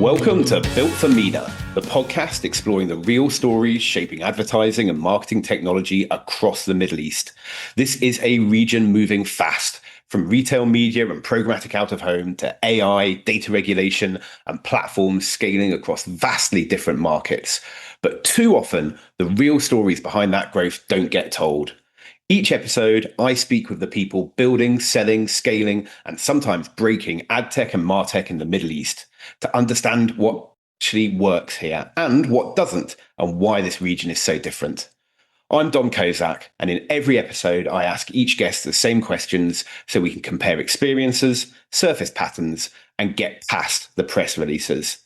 Welcome to Built for MENA, the podcast exploring the real stories shaping advertising and marketing technology across the Middle East. This is a region moving fast, from retail media and programmatic out of home to AI, data regulation, and platforms scaling across vastly different markets. But too often, the real stories behind that growth don't get told. Each episode, I speak with the people building, selling, scaling, and sometimes breaking AdTech and MarTech in the Middle East to understand what actually works here and what doesn't, and why this region is so different. I'm Dom Kozak, and in every episode, I ask each guest the same questions so we can compare experiences, surface patterns, and get past the press releases.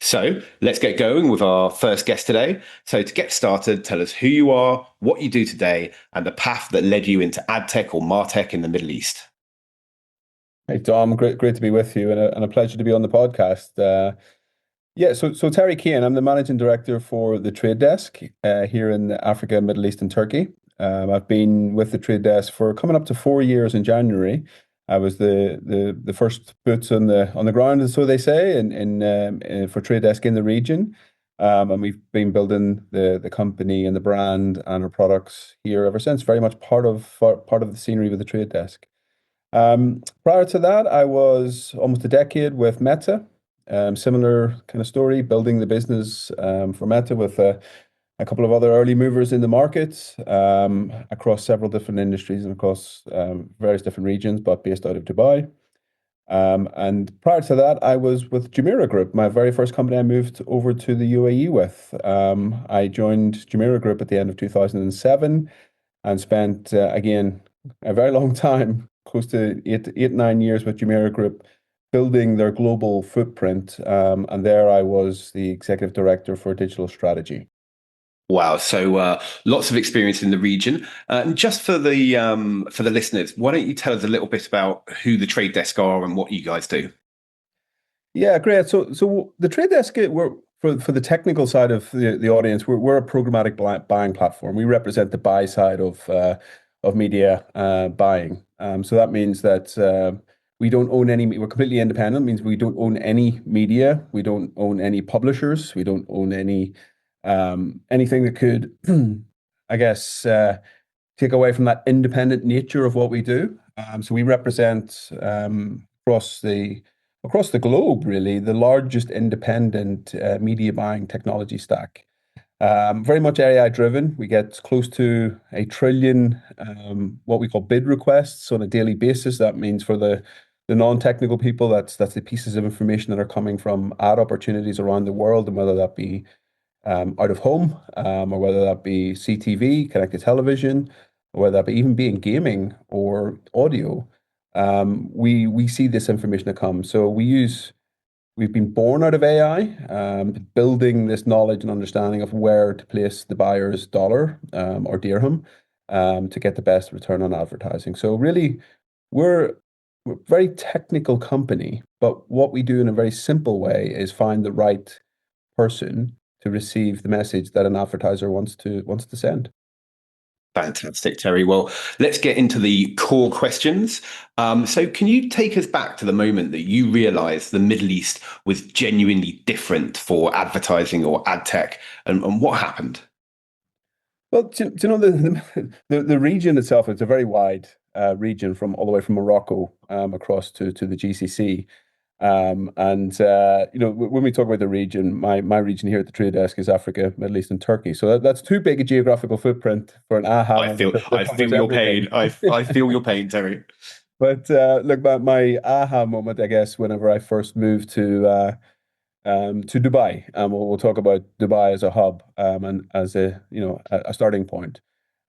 So let's get going with our first guest today. So to get started, tell us who you are, what you do today, and the path that led you into AdTech or MarTech in the Middle East. Hey, Dom, great to be with you, and a pleasure to be on the podcast. So Terry Kane, I'm the managing director for the Trade Desk here in Africa, Middle East, and Turkey. I've been with the Trade Desk for coming up to 4 years in January. I was the first boots on the ground, so they say, for Trade Desk in the region, and we've been building the company and the brand and our products here ever since. Very much part of the scenery with the Trade Desk. Prior to that, I was almost a decade with Meta. Similar kind of story, building the business for Meta with a couple of other early movers in the market across several different industries and across various different regions, but based out of Dubai. And prior to that, I was with Jumeirah Group, my very first company I moved over to the UAE with. I joined Jumeirah Group at the end of 2007 and spent, again, a very long time, close to eight, 9 years with Jumeirah Group, building their global footprint. And there I was the executive director for digital strategy. Wow. So lots of experience in the region. And just for the listeners, why don't you tell us a little bit about who the Trade Desk are and what you guys do? Yeah, great. So the Trade Desk, we're for the technical side of the audience, we're a programmatic buying platform. We represent the buy side of media buying. So that means that we don't own any. We're completely independent. It means we don't own any media. We don't own any publishers. We don't own any anything that could, I guess, take away from that independent nature of what we do. So we represent across the globe, really, the largest independent media buying technology stack. Very much AI driven. We get close to 1 trillion what we call bid requests on a daily basis. That means for the non-technical people, that's the pieces of information that are coming from ad opportunities around the world, and whether that be out of home, or whether that be CTV, connected television, or whether that be even being gaming or audio. We see this information that comes. So we've been born out of AI, building this knowledge and understanding of where to place the buyer's dollar or dirham to get the best return on advertising. So really, we're a very technical company, but what we do in a very simple way is find the right person to receive the message that an advertiser wants to send. Fantastic, Terry. Well, let's get into the core questions. So can you take us back to the moment that you realized the Middle East was genuinely different for advertising or ad tech, and what happened? Well, do you know the region itself? It's a very wide region from all the way from Morocco across to the GCC. When we talk about the region, my region here at the Trade Desk is Africa, Middle East, and Turkey. So that's too big a geographical footprint for an aha. I feel your pain. I feel your pain, Terry. But look, my aha moment, I guess, whenever I first moved to Dubai, we'll talk about Dubai as a hub and as a starting point.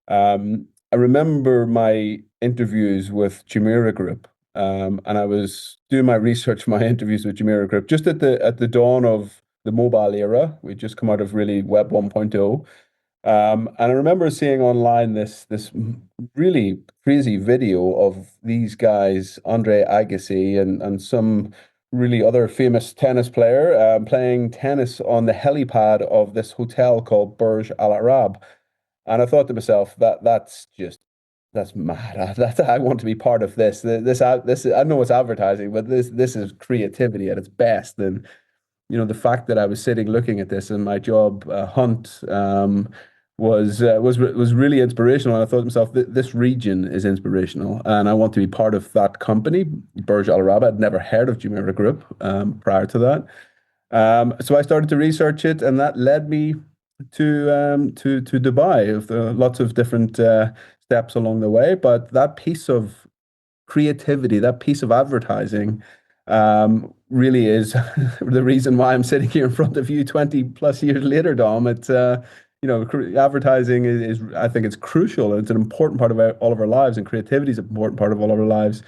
I remember my interviews with Jumeirah Group. And I was doing my research for my interviews with Jumeirah Group just at the dawn of the mobile era. We'd just come out of really Web 1.0. And I remember seeing online this really crazy video of these guys, Andre Agassi and some really other famous tennis player playing tennis on the helipad of this hotel called Burj Al Arab. And I thought to myself, that's mad. I want to be part of this. This I know it's advertising, but this is creativity at its best. And the fact that I was sitting looking at this in my job hunt was really inspirational. And I thought to myself, this region is inspirational, and I want to be part of that company, Burj Al Arab. I'd never heard of Jumeirah Group prior to that. So I started to research it, and that led me to Dubai. With lots of different steps along the way, but that piece of creativity, that piece of advertising, really is the reason why I'm sitting here in front of you 20 plus years later, Dom. It's advertising is, I think it's crucial. It's an important part of all of our lives, and creativity is an important part of all of our lives.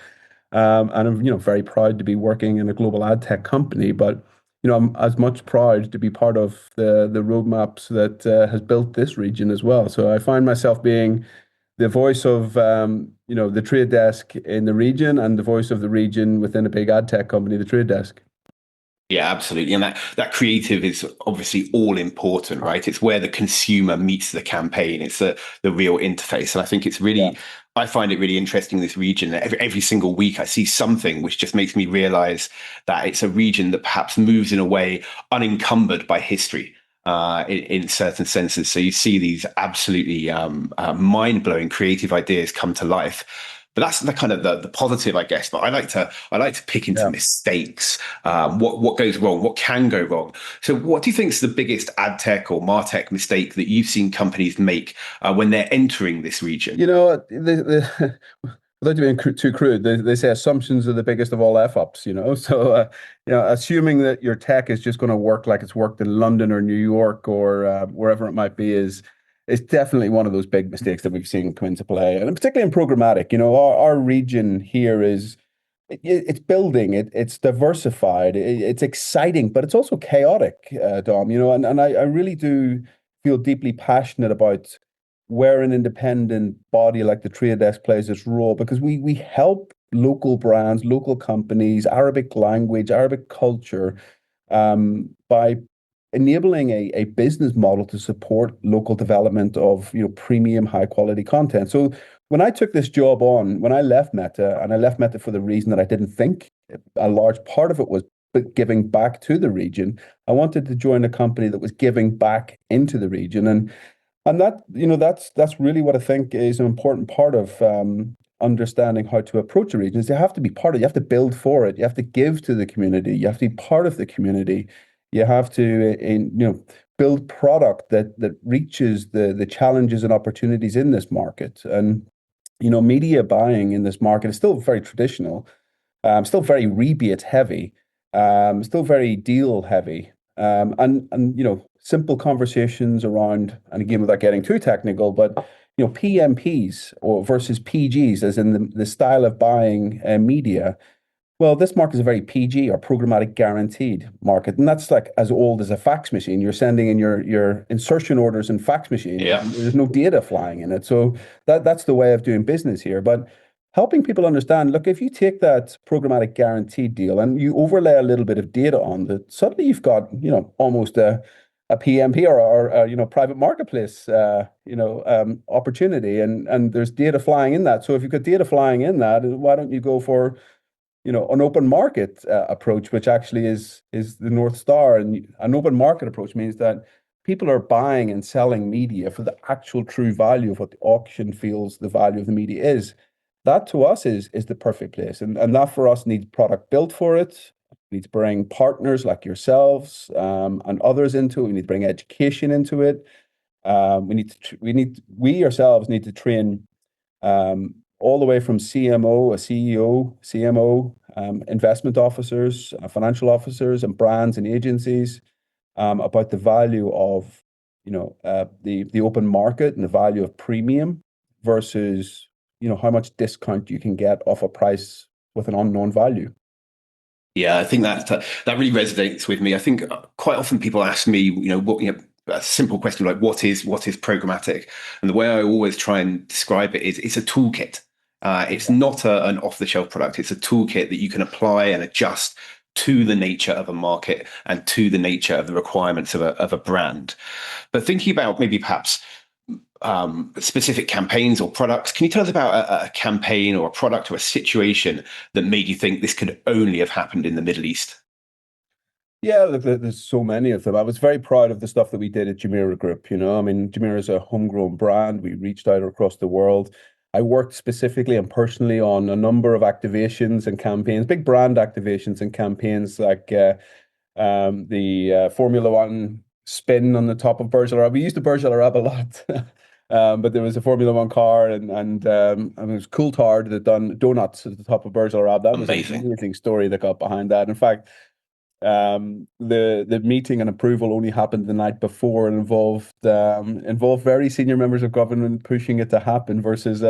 And I'm, very proud to be working in a global ad tech company, but I'm as much proud to be part of the roadmaps that has built this region as well. So I find myself being the voice of the trade desk in the region, and the voice of the region within a big ad tech company, the trade desk. Yeah, absolutely. And that creative is obviously all important, right? It's where the consumer meets the campaign. It's the real interface. And I think it's really, I find it really interesting, this region. Every single week I see something which just makes me realize that it's a region that perhaps moves in a way unencumbered by history. In certain senses. So you see these absolutely mind-blowing creative ideas come to life. But that's the kind of the positive, I guess. But I like to pick into mistakes. What goes wrong? What can go wrong? So what do you think is the biggest ad tech or MarTech mistake that you've seen companies make when they're entering this region? Without being too crude, they say assumptions are the biggest of all F-ups, So, assuming that your tech is just going to work like it's worked in London or New York or wherever it might be is definitely one of those big mistakes that we've seen come into play. And particularly in programmatic, our region here it's building, it's diversified, it's exciting, but it's also chaotic, Dom, and I really do feel deeply passionate about where an independent body like the Trade Desk plays its role, because we help local brands, local companies, Arabic language, Arabic culture, by enabling a business model to support local development of premium high quality content. So when I took this job on, when I left Meta, and I left Meta for the reason that I didn't think a large part of it was giving back to the region, I wanted to join a company that was giving back into the region. And that's really what I think is an important part of understanding how to approach a region. Is you have to be part of it. You have to build for it. You have to give to the community. You have to be part of the community. You have to build product that reaches the challenges and opportunities in this market. And media buying in this market is still very traditional, still very rebate heavy, still very deal heavy, and simple conversations around, and again without getting too technical, but PMPs or versus PGs, as in the style of buying media. Well, this market is a very PG, or programmatic guaranteed market, and that's like as old as a fax machine. You're sending in your insertion orders in fax machine. Yeah. There's no data flying in it, so that's the way of doing business here. But helping people understand, look, if you take that programmatic guaranteed deal and you overlay a little bit of data on that, suddenly you've got almost a PMP or private marketplace opportunity, and there's data flying in that. So if you've got data flying in that, why don't you go for an open market approach, which actually is the North Star? And an open market approach means that people are buying and selling media for the actual true value of what the auction feels the value of the media is. That to us is the perfect place. And that for us needs product built for it. We need to bring partners like yourselves and others into it. We need to bring education into it. We ourselves need to train all the way from CMO, a CEO, CMO, investment officers, financial officers, and brands and agencies about the value of the open market and the value of premium versus how much discount you can get off a price with an unknown value. Yeah, I think that really resonates with me. I think quite often people ask me, a simple question like what is programmatic, and the way I always try and describe it is it's a toolkit. It's not an off-the-shelf product. It's a toolkit that you can apply and adjust to the nature of a market and to the nature of the requirements of a brand. But thinking about maybe perhaps specific campaigns or products, can you tell us about a campaign or a product or a situation that made you think this could only have happened in the Middle East? Yeah, look, there's so many of them. I was very proud of the stuff that we did at Jumeirah Group. I mean, Jumeirah is a homegrown brand. We reached out across the world. I worked specifically and personally on a number of activations and campaigns, big brand activations and campaigns like the Formula One spin on the top of Burj Al Arab. We used the Burj Al Arab a lot, but there was a Formula One car, and it was Coulthard that done donuts at the top of Burj Al Arab. That was an Amazing. amazing story that got behind that. In fact, the meeting and approval only happened the night before and involved very senior members of government pushing it to happen versus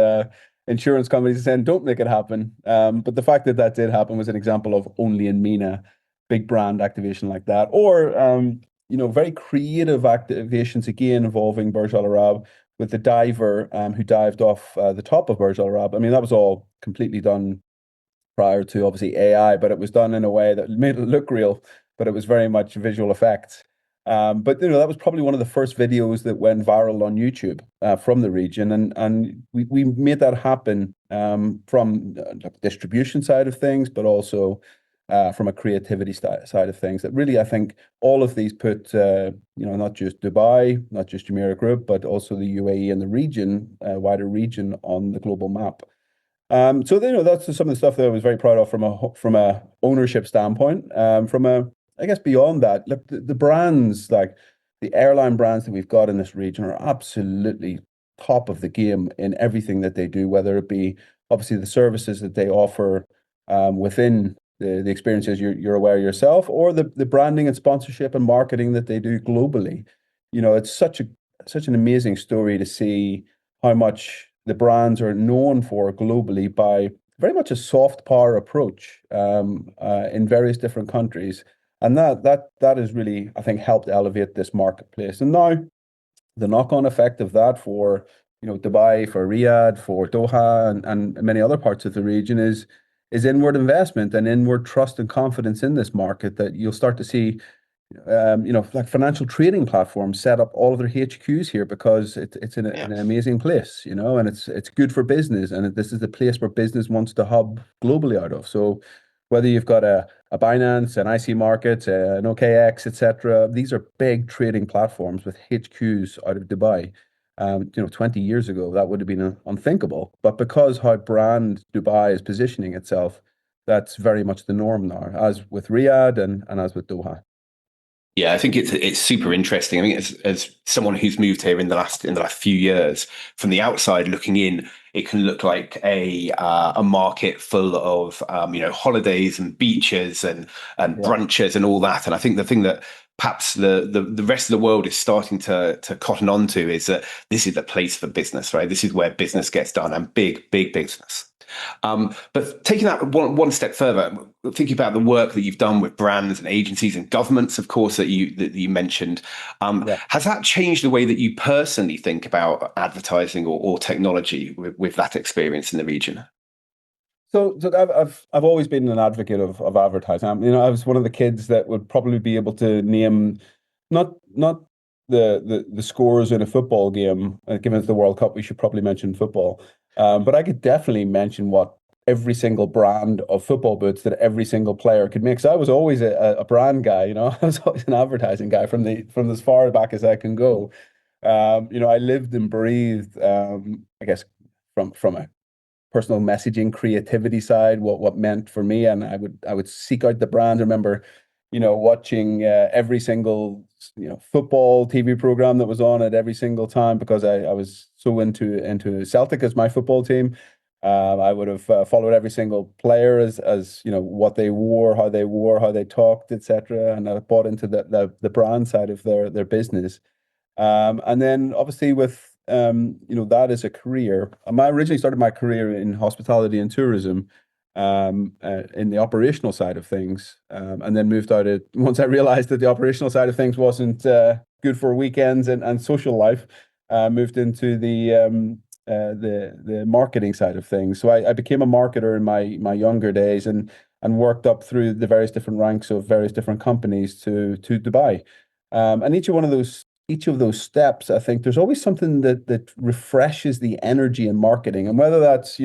insurance companies saying don't make it happen. But the fact that that did happen was an example of only in MENA big brand activation like that, or very creative activations again involving Burj Al Arab with the diver who dived off the top of Burj Al Arab. I mean, that was all completely done prior to obviously AI, but it was done in a way that made it look real, but it was very much visual effects. But that was probably one of the first videos that went viral on YouTube from the region, and we made that happen from the distribution side of things, but also from a creativity side of things. That really, I think, all of these put not just Dubai, not just Jumeirah Group, but also the UAE and the region, wider region on the global map. So that's some of the stuff that I was very proud of from a ownership standpoint. I guess beyond that, look, the brands like the airline brands that we've got in this region are absolutely top of the game in everything that they do, whether it be obviously the services that they offer within the experiences you're aware yourself, or the branding and sponsorship and marketing that they do globally. It's such an amazing story to see how much the brands are known for globally by very much a soft power approach in various different countries, and that has really, I think, helped elevate this marketplace. And now the knock-on effect of that for Dubai, for Riyadh, for Doha, and many other parts of the region is inward investment and inward trust and confidence in this market, that you'll start to see like financial trading platforms set up all of their HQs here because it's in Yeah. an amazing place, and it's good for business, and this is the place where business wants to hub globally out of. So whether you've got a Binance, an IC Markets, an OKX, etc., these are big trading platforms with HQs out of Dubai. 20 years ago, that would have been unthinkable. But because how brand Dubai is positioning itself, that's very much the norm now, as with Riyadh and as with Doha. Yeah, I think it's super interesting. I mean, as someone who's moved here in the last few years, from the outside looking in, it can look like a market full of holidays and beaches and Yeah. brunches and all that. And I think the thing that perhaps the rest of the world is starting to cotton on to is that this is the place for business, right? This is where business gets done, and big business. But taking that one step further, thinking about the work that you've done with brands and agencies and governments, of course, that you mentioned, Yeah. has that changed the way that you personally think about advertising or technology with that experience in the region? So I've always been an advocate of advertising. I was one of the kids that would probably be able to name not the scores in a football game. Given it's the World Cup, we should probably mention football. But I could definitely mention what every single brand of football boots that every single player could make. So I was always a brand guy. I was always an advertising guy from as far back as I can go. I lived and breathed. I guess from a personal messaging creativity side, what meant for me, and I would seek out the brand. I remember watching every single football TV program that was on at every single time, because I was so into Celtic as my football team. I would have followed every single player as what they wore, how they talked, etc. And I bought into the brand side of their business. And then obviously with that as a career, I originally started my career in hospitality and tourism, in the operational side of things, and then moved out it once I realized that the operational side of things wasn't good for weekends and social life. Moved into the marketing side of things. So I became a marketer in my younger days, and worked up through the various different ranks of various different companies to Dubai. And each of those steps, I think there's always something that refreshes the energy in marketing, and whether that's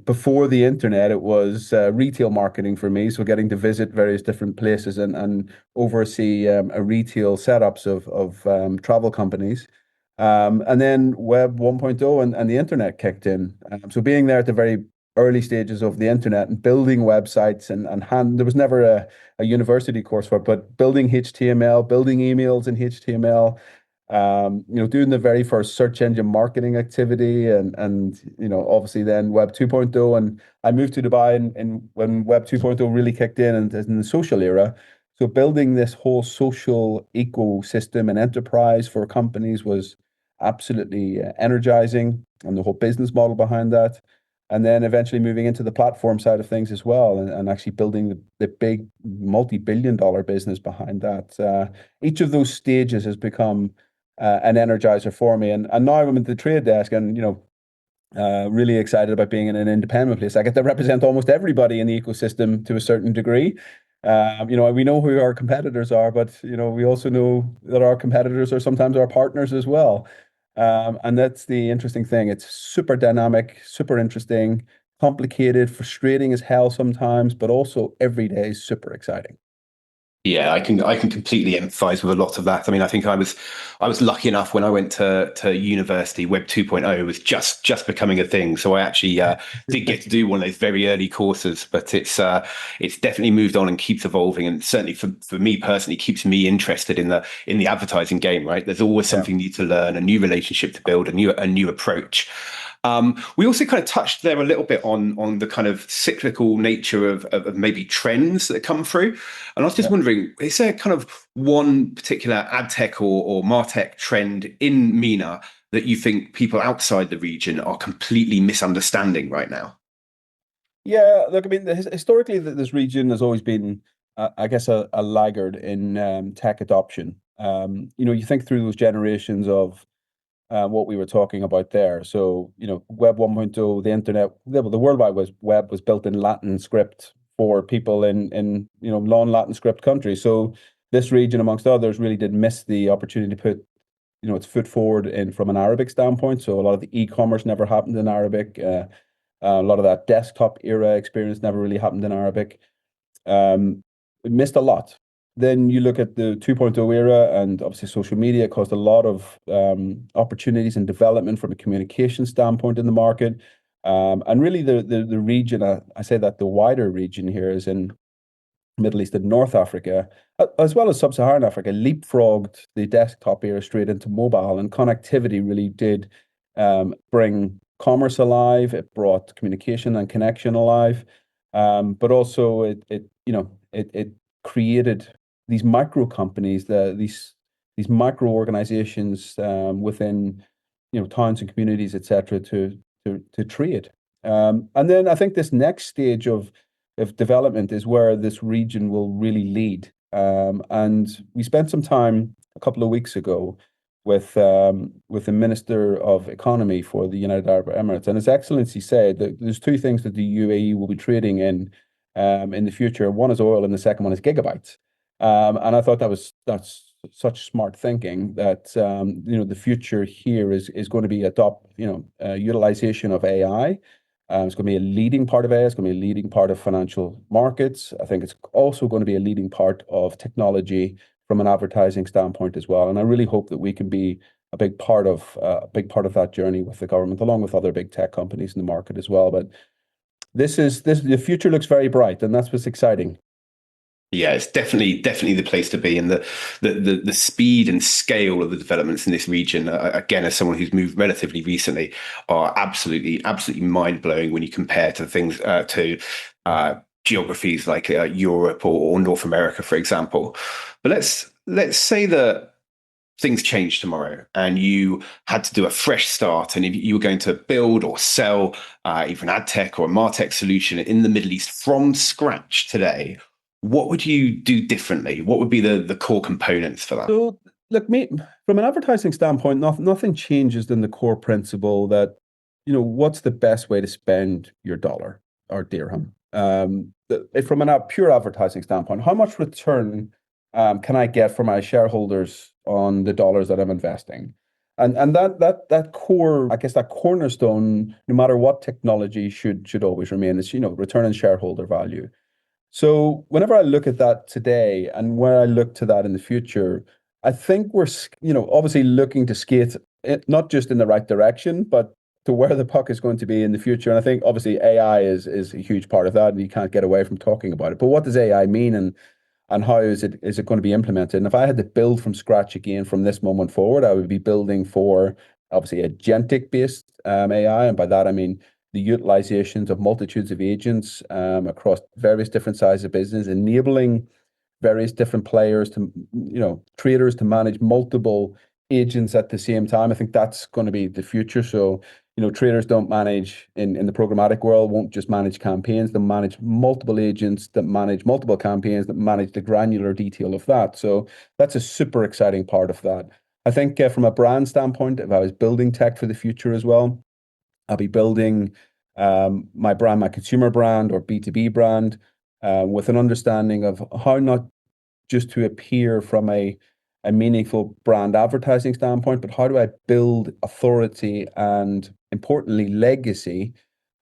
before the internet, it was retail marketing for me. So getting to visit various different places and oversee a retail setups of travel companies. And then Web 1.0 and the internet kicked in. So being there at the very early stages of the internet and building websites there was never a university course for it, but building HTML, building emails in HTML, doing the very first search engine marketing activity and obviously then Web 2.0. And I moved to Dubai and when Web 2.0 really kicked in and in the social era. So building this whole social ecosystem and enterprise for companies was absolutely energizing, and the whole business model behind that. And then eventually moving into the platform side of things as well, and actually building the big multi-billion-dollar business behind that. Each of those stages has become an energizer for me. And now I'm at the trade desk and, really excited about being in an independent place. I get to represent almost everybody in the ecosystem to a certain degree. We know who our competitors are, but, we also know that our competitors are sometimes our partners as well. And that's the interesting thing. It's super dynamic, super interesting, complicated, frustrating as hell sometimes, but also every day is super exciting. Yeah, I can completely empathize with a lot of that. I mean, I think I was lucky enough when I went to university. Web 2.0 was just becoming a thing, so I actually did get to do one of those very early courses. But it's definitely moved on and keeps evolving, and certainly for me personally, keeps me interested in the advertising game. Right, there's always something new to learn, a new relationship to build, a new approach. We also kind of touched there a little bit on the kind of cyclical nature of maybe trends that come through. And I was just wondering, is there kind of one particular AdTech or MarTech trend in MENA that you think people outside the region are completely misunderstanding right now? Yeah, look, I mean, historically, this region has always been, I guess, a laggard in tech adoption. You think through those generations of what we were talking about there. So, Web 1.0, the internet, the World Wide Web was built in Latin script for people in non-Latin script countries. So this region, amongst others, really did miss the opportunity to put, its foot forward in from an Arabic standpoint. So a lot of the e-commerce never happened in Arabic. A lot of that desktop era experience never really happened in Arabic. We missed a lot. Then you look at the 2.0 era, and obviously social media caused a lot of opportunities and development from a communication standpoint in the market. And really the region, I say that the wider region here is in Middle East and North Africa, as well as Sub-Saharan Africa, leapfrogged the desktop era straight into mobile, and connectivity really did bring commerce alive. It brought communication and connection alive, but also it created these micro companies, these micro organizations within towns and communities, etc., to trade. And then I think this next stage of development is where this region will really lead. And we spent some time a couple of weeks ago with the Minister of Economy for the United Arab Emirates, and His Excellency said that there's two things that the UAE will be trading in the future. One is oil, and the second one is gigabytes. And I thought that's such smart thinking that the future here is going to be utilization of AI. It's going to be a leading part of AI. It's going to be a leading part of financial markets. I think it's also going to be a leading part of technology from an advertising standpoint as well. And I really hope that we can be a big part of that journey with the government, along with other big tech companies in the market as well. But the future looks very bright, and that's what's exciting. Yeah, it's definitely the place to be, and the speed and scale of the developments in this region, again, as someone who's moved relatively recently, are absolutely mind blowing when you compare to things to geographies like Europe or North America, for example. But let's say that things change tomorrow and you had to do a fresh start, and if you were going to build or sell either an ad tech or a martech solution in the Middle East from scratch today, what would you do differently? What would be the core components for that? So, look, from an advertising standpoint, nothing changes than the core principle that, what's the best way to spend your dollar or dirham? From a pure advertising standpoint, how much return can I get for my shareholders on the dollars that I'm investing? And that core, I guess that cornerstone, no matter what technology, should always remain is, return on shareholder value. So whenever I look at that today and where I look to that in the future, I think we're, obviously looking to skate not just in the right direction, but to where the puck is going to be in the future. And I think obviously AI is a huge part of that, and you can't get away from talking about it. But what does AI mean, and how is it going to be implemented? And if I had to build from scratch again from this moment forward, I would be building for obviously agentic based AI, and by that I mean the utilizations of multitudes of agents across various different sizes of business, enabling various different players to, traders to manage multiple agents at the same time. I think that's going to be the future. So, traders don't manage in the programmatic world, won't just manage campaigns. They'll manage multiple agents that manage multiple campaigns that manage the granular detail of that. So that's a super exciting part of that. I think from a brand standpoint, if I was building tech for the future as well, I'll be building my brand, my consumer brand or B2B brand, with an understanding of how not just to appear from a meaningful brand advertising standpoint, but how do I build authority and importantly legacy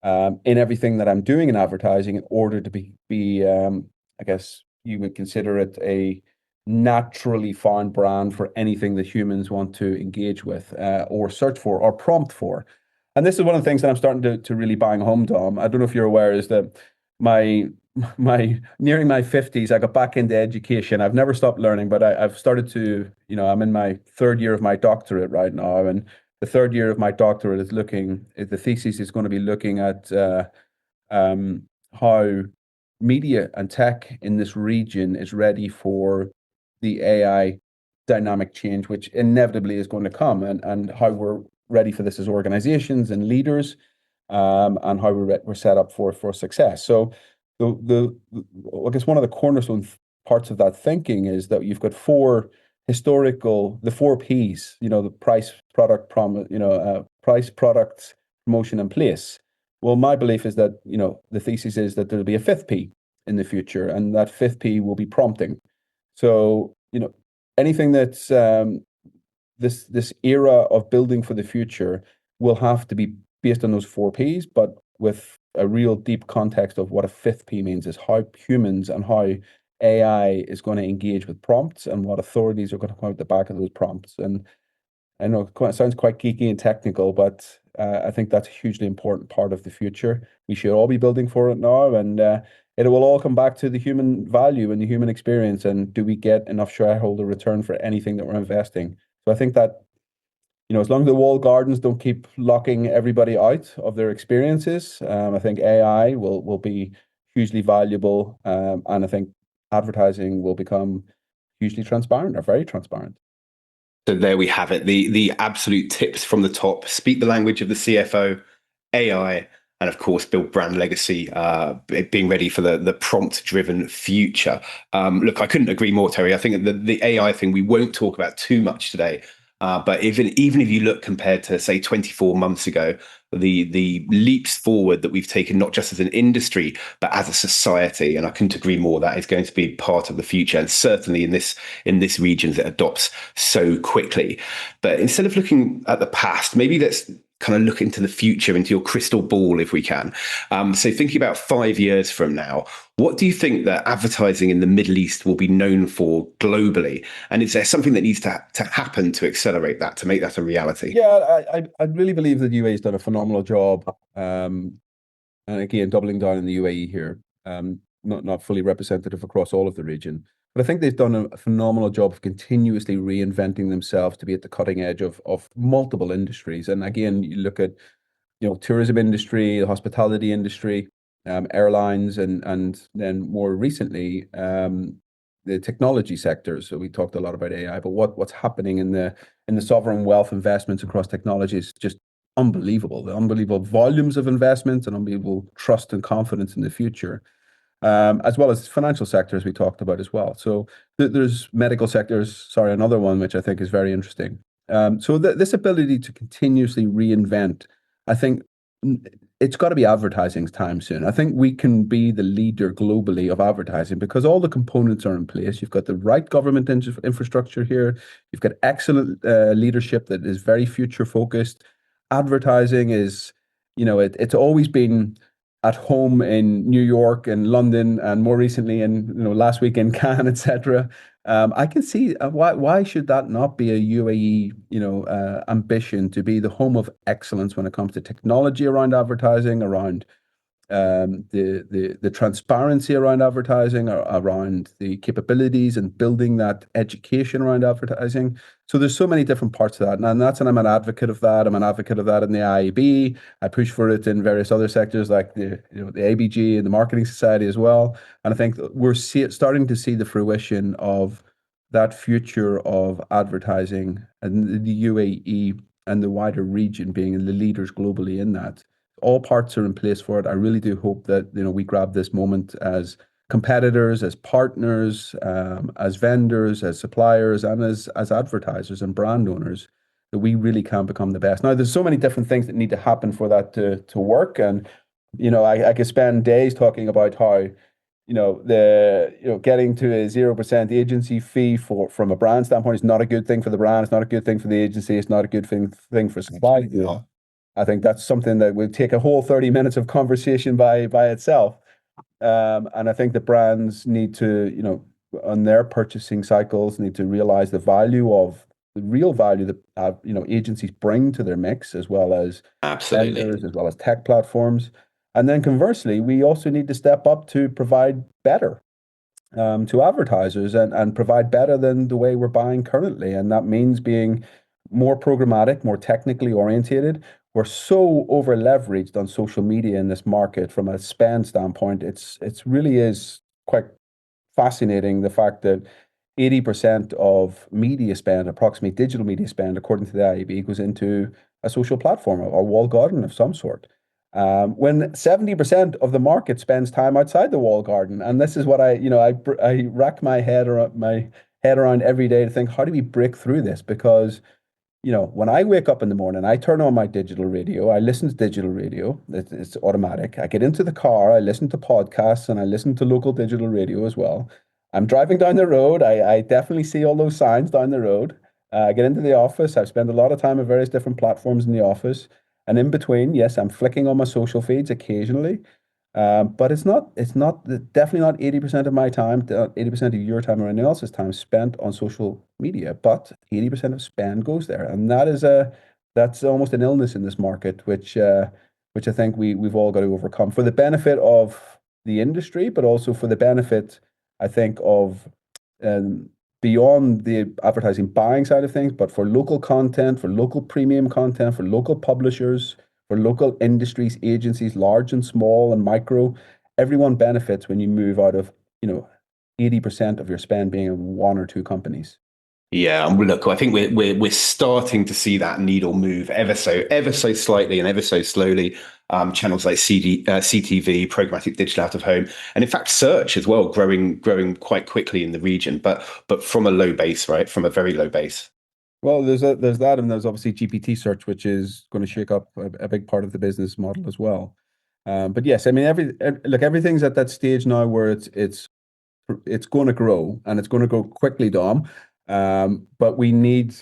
in everything that I'm doing in advertising in order to be I guess you would consider it a naturally found brand for anything that humans want to engage with or search for or prompt for. And this is one of the things that I'm starting to really bang home, Dom. I don't know if you're aware, is that my nearing my 50s, I got back into education. I've never stopped learning, but I've started to, I'm in my third year of my doctorate right now. And the third year of my doctorate is the thesis is going to be looking at how media and tech in this region is ready for the AI dynamic change, which inevitably is going to come, and how we're ready for this as organizations and leaders, and how we're set up for success. So I guess one of the cornerstone parts of that thinking is that you've got the four P's, the price, product, price, products, promotion, and place. Well, my belief is that, the thesis is that there'll be a fifth P in the future, and that fifth P will be prompting. So, anything that's this era of building for the future will have to be based on those four Ps, but with a real deep context of what a fifth P means, is how humans and how AI is going to engage with prompts and what authorities are going to come out the back of those prompts. And I know it sounds quite geeky and technical, but I think that's a hugely important part of the future. We should all be building for it now, and it will all come back to the human value and the human experience, and do we get enough shareholder return for anything that we're investing? So I think that, as long as the walled gardens don't keep locking everybody out of their experiences, I think AI will be hugely valuable, and I think advertising will become hugely transparent or very transparent. So there we have it, the absolute tips from the top. Speak the language of the CFO, AI, and of course, build brand legacy, being ready for the prompt-driven future. Look, I couldn't agree more, Terry. I think the AI thing we won't talk about too much today. But even if you look compared to, say, 24 months ago, the leaps forward that we've taken, not just as an industry, but as a society, and I couldn't agree more, that is going to be part of the future, and certainly in this region that adopts so quickly. But instead of looking at the past, maybe let's kind of look into the future, into your crystal ball, if we can. So thinking about 5 years from now, what do you think that advertising in the Middle East will be known for globally? And is there something that needs to happen to accelerate that, to make that a reality? Yeah, I really believe that UAE has done a phenomenal job. And again, doubling down in the UAE here, not fully representative across all of the region. But I think they've done a phenomenal job of continuously reinventing themselves to be at the cutting edge of multiple industries. And again, you look at, tourism industry, the hospitality industry, airlines, and then more recently, the technology sector. So we talked a lot about AI, but what's happening in the sovereign wealth investments across technology is just unbelievable. The unbelievable volumes of investments and unbelievable trust and confidence in the future. As well as financial sectors we talked about as well. So there's medical sectors, another one which I think is very interesting. So this ability to continuously reinvent, I think it's got to be advertising's time soon. I think we can be the leader globally of advertising because all the components are in place. You've got the right government infrastructure here. You've got excellent leadership that is very future focused. Advertising is, it's always been at home in New York and London, and more recently in, last week in Cannes, etc. I can see why should that not be a UAE, ambition to be the home of excellence when it comes to technology around advertising, around the transparency around advertising, around the capabilities and building that education around advertising. So there's so many different parts of that, and I'm an advocate of that. I'm an advocate of that in the IAB. I push for it in various other sectors like the ABG and the Marketing Society as well. And I think we're starting to see the fruition of that future of advertising and the UAE and the wider region being the leaders globally in that. All parts are in place for it. I really do hope that we grab this moment as competitors, as partners, as vendors, as suppliers, and as advertisers and brand owners, that we really can become the best. Now, there's so many different things that need to happen for that to work, and I could spend days talking about how getting to a 0% agency fee from a brand standpoint is not a good thing for the brand. It's not a good thing for the agency. It's not a good thing for supply. I think that's something that would take a whole 30 minutes of conversation by itself. And I think the brands need to, on their purchasing cycles, need to realize the real value that, agencies bring to their mix, as well as vendors, as well as tech platforms. And then conversely, we also need to step up to provide better to advertisers and provide better than the way we're buying currently. And that means being more programmatic, more technically orientated. We're so over leveraged on social media in this market from a spend standpoint. It's really is quite fascinating, the fact that 80% of media spend, approximately digital media spend, according to the IAB, goes into a social platform or walled garden of some sort. When 70% of the market spends time outside the walled garden. And this is what I rack my head around every day to think, how do we break through this? Because when I wake up in the morning, I turn on my digital radio, I listen to digital radio, it's automatic. I get into the car, I listen to podcasts, and I listen to local digital radio as well. I'm driving down the road, I definitely see all those signs down the road. I get into the office, I've spent a lot of time at various different platforms in the office. And in between, yes, I'm flicking on my social feeds occasionally. But it's definitely not 80% of my time, 80% of your time or anyone else's time spent on social media, but 80% of spend goes there. And that's almost an illness in this market, which I think we've all got to overcome for the benefit of the industry, but also for the benefit, I think, of beyond the advertising buying side of things, but for local content, for local premium content, for local publishers, for local industries, agencies, large and small and micro. Everyone benefits when you move out of 80% of your spend being in one or two companies. Yeah, look, I think we're starting to see that needle move ever so slightly and ever so slowly. Channels like CTV, programmatic digital out of home, and in fact search as well, growing quite quickly in the region, but from a low base, right? From a very low base. Well, there's that, and there's obviously GPT search, which is going to shake up a big part of the business model as well. But yes, I mean, everything's at that stage now where it's going to grow, and it's going to grow quickly, Dom. But we need,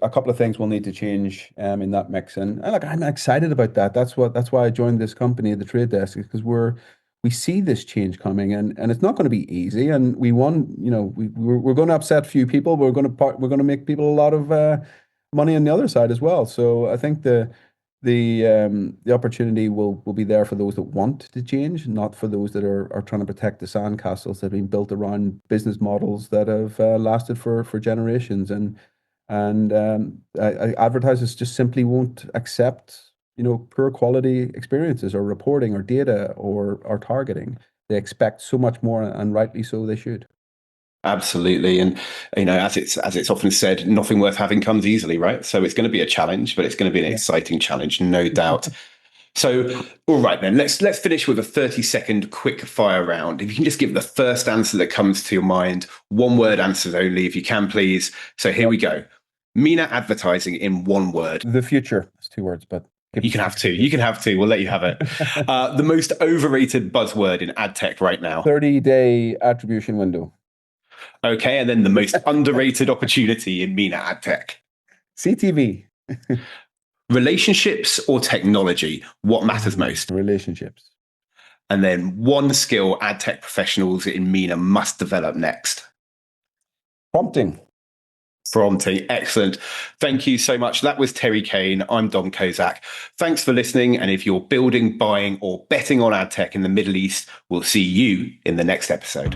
a couple of things will need to change in that mix, and look, I'm excited about that. That's why I joined this company, the Trade Desk, because we see this change coming, and it's not going to be easy. And we're going to upset a few people. We're going to make people a lot of money on the other side as well. So I think the opportunity will be there for those that want to change, not for those that are trying to protect the sandcastles that have been built around business models that have lasted for generations. And advertisers just simply won't accept poor quality experiences or reporting or data or targeting. They expect so much more, and rightly so they should. Absolutely. And, as it's often said, nothing worth having comes easily, right? So it's going to be a challenge, but it's going to be an exciting challenge, no doubt. So, all right, then let's finish with a 30-second quick fire round. If you can just give the first answer that comes to your mind, one word answers only, if you can, please. So here we go. MENA advertising in one word. The future. It's two words, but You can have two. You can have two. We'll let you have it. The most overrated buzzword in ad tech right now. 30-day attribution window. Okay, and then the most underrated opportunity in MENA AdTech. CTV. Relationships or technology? What matters most? Relationships. And then one skill ad tech professionals in MENA must develop next. Prompting. Excellent. Thank you so much. That was Terry Kane. I'm Dom Kozak. Thanks for listening. And if you're building, buying, or betting on ad tech in the Middle East, we'll see you in the next episode.